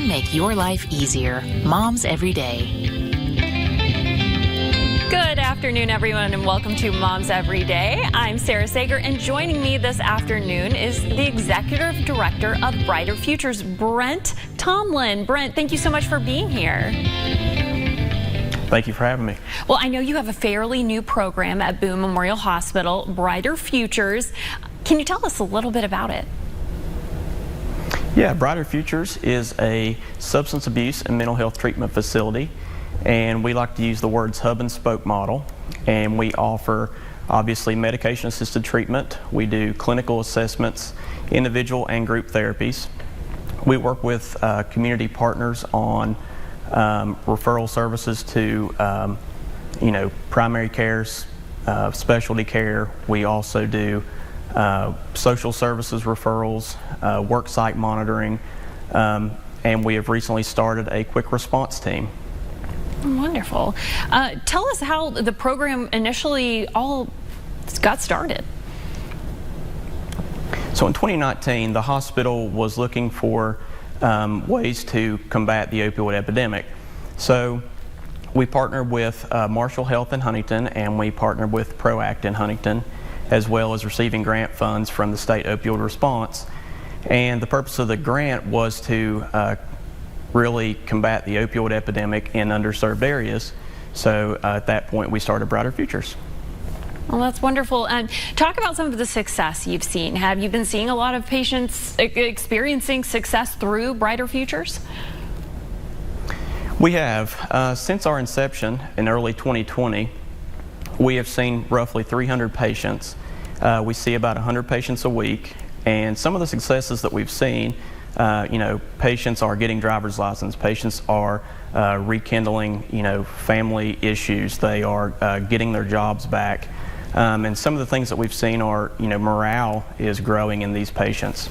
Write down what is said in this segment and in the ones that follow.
make your life easier. Moms Every Day. Good afternoon, everyone, and welcome to Moms Every Day. I'm Sarah Sager, and joining me this afternoon is the Executive Director of Brighter Futures, Brent Tomblin. Brent, thank you so much for being here. Thank you for having me. Well, I know you have a fairly new program at Boone Memorial Hospital, Brighter Futures. Can you tell us a little bit about it? Yeah, Brighter Futures is a substance abuse and mental health treatment facility, and we like to use the words hub and spoke model, and we offer obviously medication assisted treatment. We do clinical assessments, individual and group therapies. We work with community partners on referral services to primary care, specialty care. We also do social services referrals, work site monitoring, and we have recently started a quick response team. Wonderful. Tell us how the program initially all got started. So in 2019, the hospital was looking for ways to combat the opioid epidemic. So we partnered with Marshall Health in Huntington, and we partnered with ProAct in Huntington, as well as receiving grant funds from the state opioid response. And the purpose of the grant was to really combat the opioid epidemic in underserved areas. So at that point, we started Brighter Futures. Well, that's wonderful. And talk about some of the success you've seen. Have you been seeing a lot of patients experiencing success through Brighter Futures? We have. Since our inception in early 2020, we have seen roughly 300 patients. We see about 100 patients a week. And some of the successes that we've seen, patients are getting driver's license, patients are rekindling, family issues, they are getting their jobs back. And some of the things that we've seen are, morale is growing in these patients.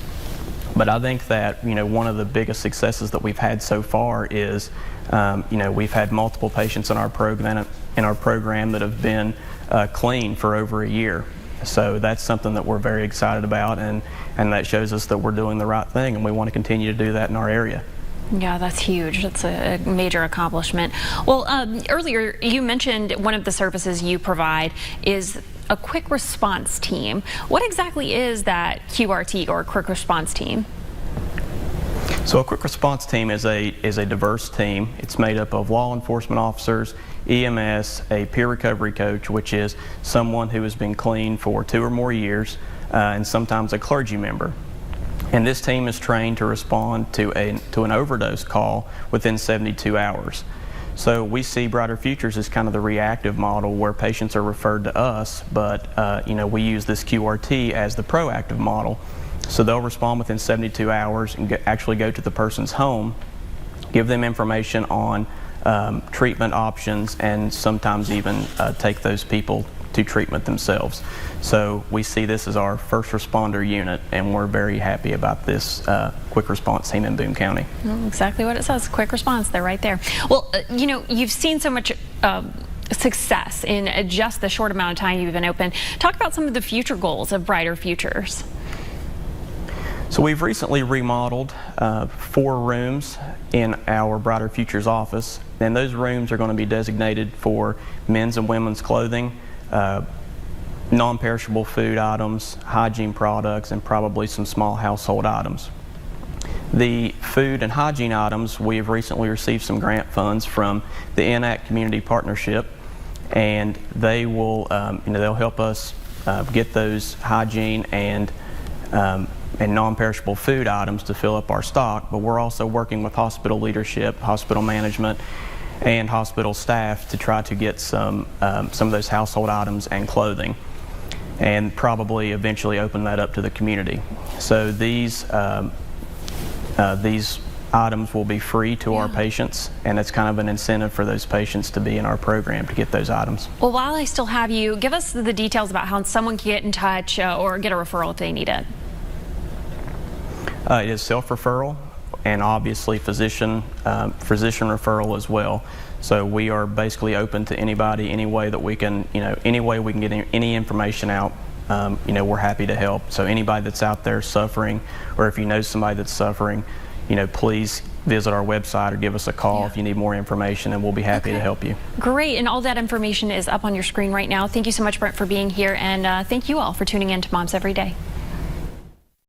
But I think that, one of the biggest successes that we've had so far is, we've had multiple patients in our program that have been clean for over a year. So that's something that we're very excited about, and that shows us that we're doing the right thing, and we want to continue to do that in our area. Yeah, that's huge. That's a major accomplishment. Well, earlier you mentioned one of the services you provide is a quick response team. What exactly is that QRT, or quick response team? So a quick response team is a diverse team. It's made up of law enforcement officers, EMS, a peer recovery coach, which is someone who has been clean for 2 or more years, and sometimes a clergy member. And this team is trained to respond to an overdose call within 72 hours. So we see Brighter Futures as kind of the reactive model where patients are referred to us, but we use this QRT as the proactive model. So they'll respond within 72 hours and actually go to the person's home, give them information on treatment options, and sometimes even take those people to treatment themselves. So we see this as our first responder unit, and we're very happy about this quick response team in Boone County. Exactly what it says, quick response. They're right there. Well, you've seen so much success in just the short amount of time you've been open. Talk about some of the future goals of Brighter Futures. So we've recently remodeled 4 rooms in our Brighter Futures office, and those rooms are going to be designated for men's and women's clothing, non-perishable food items, hygiene products, and probably some small household items. The food and hygiene items, we have recently received some grant funds from the ENAC Community Partnership, and they will, they'll help us get those hygiene and non-perishable food items to fill up our stock. But we're also working with hospital leadership, hospital management, and hospital staff to try to get some of those household items and clothing, and probably eventually open that up to the community. So these items will be free to our patients, and it's kind of an incentive for those patients to be in our program to get those items. Well, while I still have you, give us the details about how someone can get in touch or get a referral if they need it. It is self-referral, and obviously physician referral as well. So we are basically open to anybody, any way that we can, any way we can get any information out. We're happy to help. So anybody that's out there suffering, or if you know somebody that's suffering, please visit our website or give us a call if you need more information, and we'll be happy to help you. Great, and all that information is up on your screen right now. Thank you so much, Brent, for being here, and thank you all for tuning in to Moms Every Day.